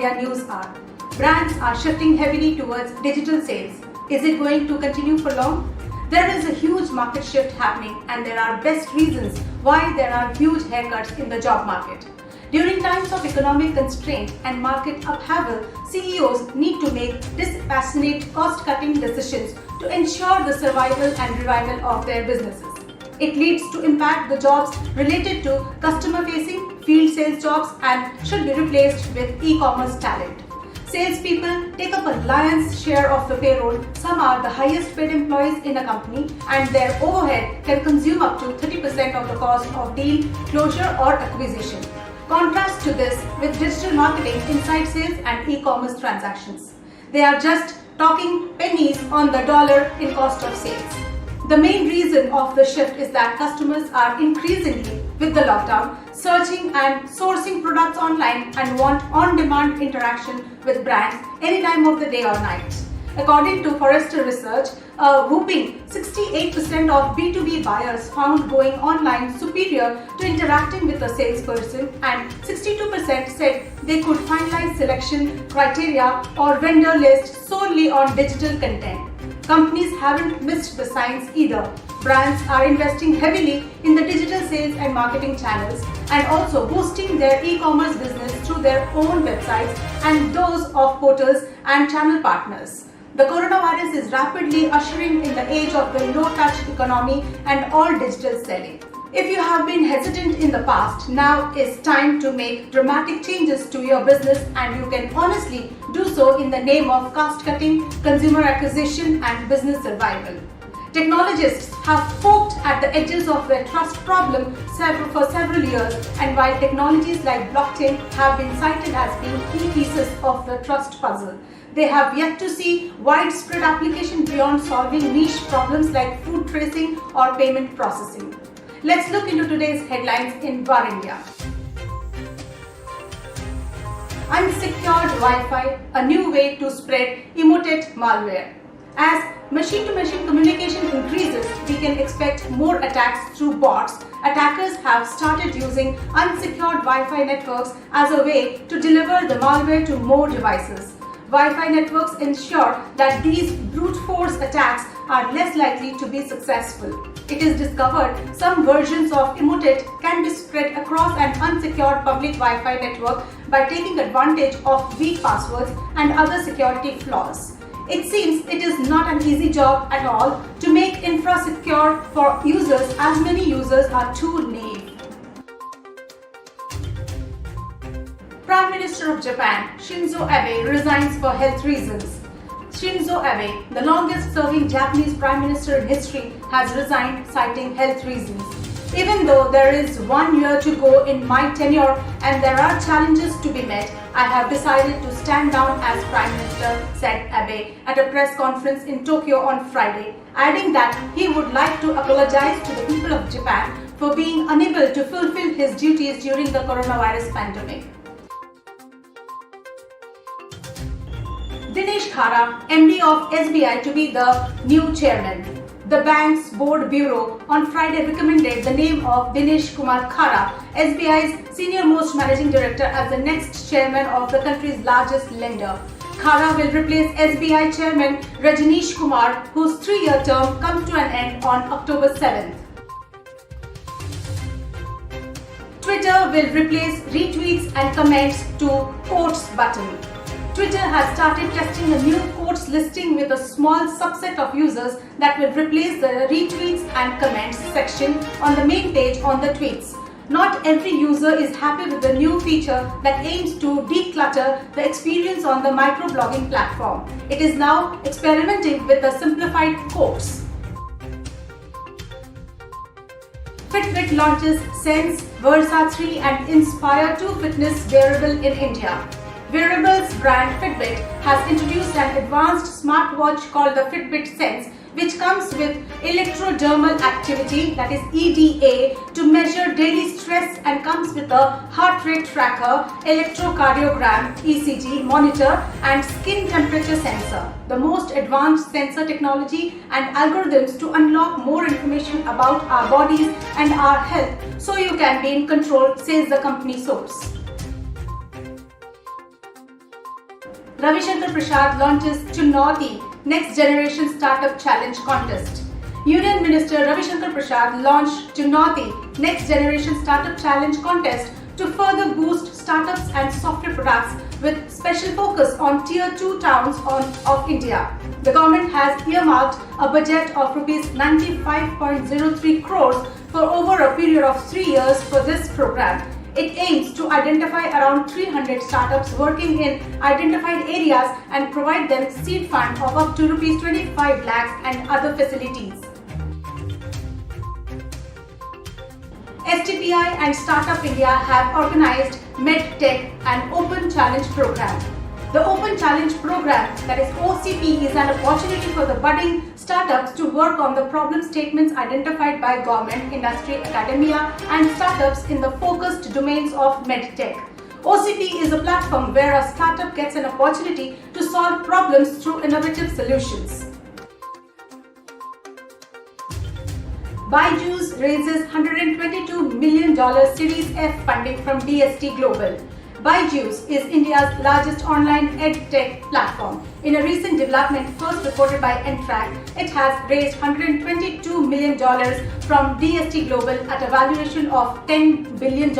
media news are. Brands are shifting heavily towards digital sales. Is it going to continue for long? There is a huge market shift happening, and there are best reasons why there are huge haircuts in the job market. During times of economic constraint and market upheaval, CEOs need to make dispassionate cost-cutting decisions to ensure the survival and revival of their businesses. It leads to impact the jobs related to customer-facing, field sales jobs and should be replaced with e-commerce talent. Salespeople take up a lion's share of the payroll. Some are the highest paid employees in a company, and their overhead can consume up to 30% of the cost of deal closure or acquisition. Contrast to this with digital marketing, inside sales and e-commerce transactions. They are just talking pennies on the dollar in cost of sales. The main reason of the shift is that customers are increasingly, with the lockdown, searching and sourcing products online and want on-demand interaction with brands any time of the day or night. According to Forrester research, a whopping 68% of B2B buyers found going online superior to interacting with a salesperson, and 62% said they could finalize selection criteria or vendor list solely on digital content. Companies haven't missed the signs either. Brands are investing heavily in the digital sales and marketing channels and also boosting their e-commerce business through their own websites and those of portals and channel partners. The coronavirus is rapidly ushering in the age of the low-touch economy and all digital selling. If you have been hesitant in the past, now is time to make dramatic changes to your business, and you can honestly do so in the name of cost-cutting, consumer acquisition and business survival. Technologists have poked at the edges of their trust problem for several years, and while technologies like blockchain have been cited as being key pieces of the trust puzzle, they have yet to see widespread application beyond solving niche problems like food tracing or payment processing. Let's look into today's headlines in Var India. Unsecured Wi-Fi, a new way to spread Emotet malware. As machine-to-machine communication increases, we can expect more attacks through bots. Attackers have started using unsecured Wi-Fi networks as a way to deliver the malware to more devices. Wi-Fi networks ensure that these brute force attacks are less likely to be successful. It is discovered some versions of Emotet can be spread across an unsecured public Wi-Fi network by taking advantage of weak passwords and other security flaws. It seems it is not an easy job at all to make infra secure for users, as many users are too naive. Prime Minister of Japan, Shinzo Abe, resigns for health reasons. Shinzo Abe, the longest-serving Japanese Prime Minister in history, has resigned citing health reasons. Even though there is 1 year to go in my tenure and there are challenges to be met, I have decided to stand down as Prime Minister, said Abe at a press conference in Tokyo on Friday, adding that he would like to apologize to the people of Japan for being unable to fulfill his duties during the coronavirus pandemic. Dinesh Khara, MD of SBI, to be the new chairman. The bank's board bureau on Friday recommended the name of Dinesh Kumar Khara, SBI's senior-most managing director, as the next chairman of the country's largest lender. Khara will replace SBI chairman Rajneesh Kumar, whose 3-year term comes to an end on October 7th. Twitter will replace retweets and comments to quotes button. Twitter has started testing a new quotes listing with a small subset of users that will replace the retweets and comments section on the main page on the tweets. Not every user is happy with the new feature that aims to declutter the experience on the microblogging platform. It is now experimenting with the simplified quotes. Fitbit launches Sense, Versa 3 and Inspire 2 fitness wearable in India. Wearables brand Fitbit has introduced an advanced smartwatch called the Fitbit Sense, which comes with electrodermal activity, that is EDA, to measure daily stress, and comes with a heart rate tracker, electrocardiogram ECG monitor and skin temperature sensor. The most advanced sensor technology and algorithms to unlock more information about our bodies and our health so you can be in control, says the company source. Ravi Shankar Prasad launches Chunnauti Next Generation Startup Challenge Contest. Union Minister Ravi Shankar Prasad launched Chunnauti Next Generation Startup Challenge Contest to further boost startups and software products with special focus on Tier 2 towns of India. The government has earmarked a budget of Rs 95.03 crores for over a period of 3 years for this program. It aims to identify around 300 startups working in identified areas and provide them seed fund of up to Rs 25 lakhs and other facilities. STPI and Startup India have organized MedTech and Open Challenge program. The Open Challenge program, that is OCP, is an opportunity for the budding startups to work on the problem statements identified by government, industry, academia and startups in the focused domains of MedTech. OCP is a platform where a startup gets an opportunity to solve problems through innovative solutions. Byju's raises $122 million Series F funding from DST Global. Byju's is India's largest online edtech platform. In a recent development first reported by Entrack, it has raised $122 million from DST Global at a valuation of $10 billion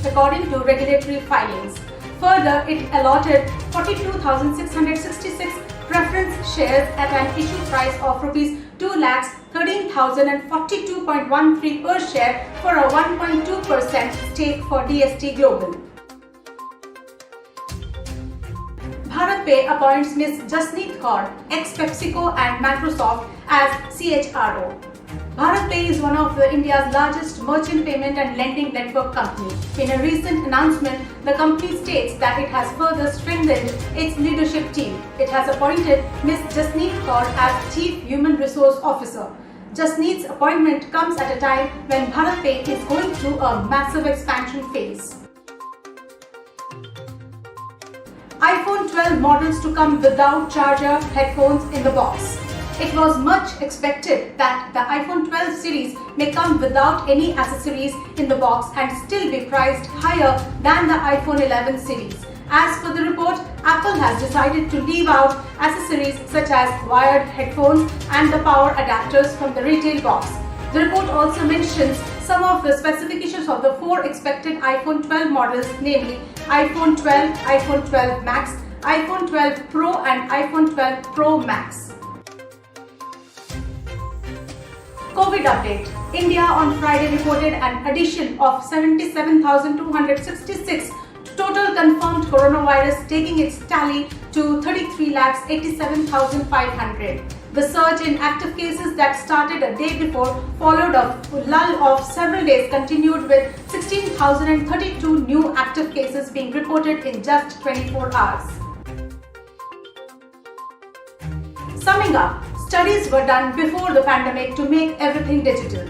according to regulatory filings. Further, it allotted 42,666 preference shares at an issue price of Rs 2,13,042.13 per share for a 1.2% stake for DST Global. BharatPe appoints Ms. Jasneet Kaur, ex-PepsiCo and Microsoft, as CHRO. BharatPe is one of India's largest merchant payment and lending network company. In a recent announcement, the company states that it has further strengthened its leadership team. It has appointed Ms. Jasneet Kaur as Chief Human Resource Officer. Jasneet's appointment comes at a time when BharatPe is going through a massive expansion phase. iPhone 12 models to come without charger headphones in the box. It was much expected that the iPhone 12 series may come without any accessories in the box and still be priced higher than the iPhone 11 series. As per the report, Apple has decided to leave out accessories such as wired headphones and the power adapters from the retail box. The report also mentions some of the specifications of the 4 expected iPhone 12 models, namely iPhone 12, iPhone 12 Max, iPhone 12 Pro and iPhone 12 Pro Max. COVID update. India on Friday reported an addition of 77,266 total confirmed coronavirus, taking its tally to 33,87,500. The surge in active cases that started a day before, followed a lull of several days, continued with 16,032 new active cases being reported in just 24 hours. Summing up, studies were done before the pandemic to make everything digital.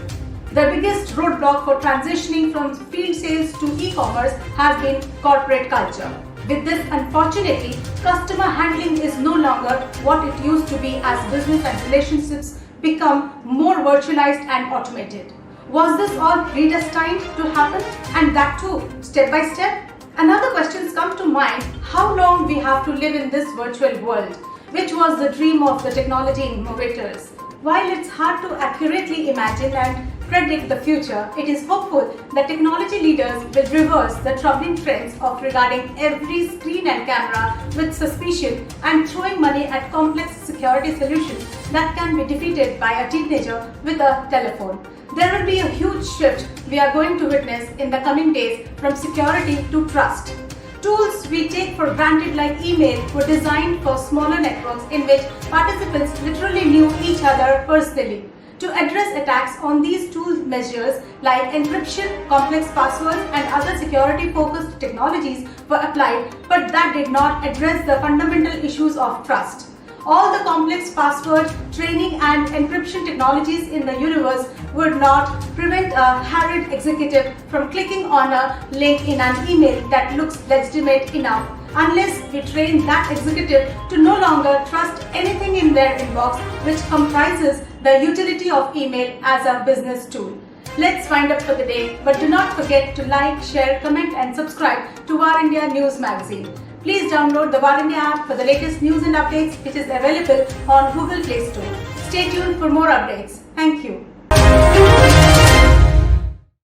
The biggest roadblock for transitioning from field sales to e-commerce has been corporate culture. With this, unfortunately, customer handling is no longer what it used to be as business and relationships become more virtualized and automated. Was this all predestined to happen, and that too step by step? Another questions come to mind: how long we have to live in this virtual world, which was the dream of the technology innovators. While it's hard to accurately imagine and predict the future, it is hopeful that technology leaders will reverse the troubling trends of regarding every screen and camera with suspicion and throwing money at complex security solutions that can be defeated by a teenager with a telephone. There will be a huge shift we are going to witness in the coming days from security to trust. Tools we take for granted like email were designed for smaller networks in which participants literally knew each other personally. To address attacks on these tool measures like encryption, complex passwords and other security-focused technologies were applied, but that did not address the fundamental issues of trust. All the complex password, training and encryption technologies in the universe would not prevent a harried executive from clicking on a link in an email that looks legitimate enough, unless we train that executive to no longer trust anything in their inbox, which comprises the utility of email as a business tool. Let's wind up for the day, but do not forget to like, share, comment and subscribe to Our India News magazine. Please download the One India app for the latest news and updates, which is available on Google Play Store. Stay tuned for more updates. Thank you.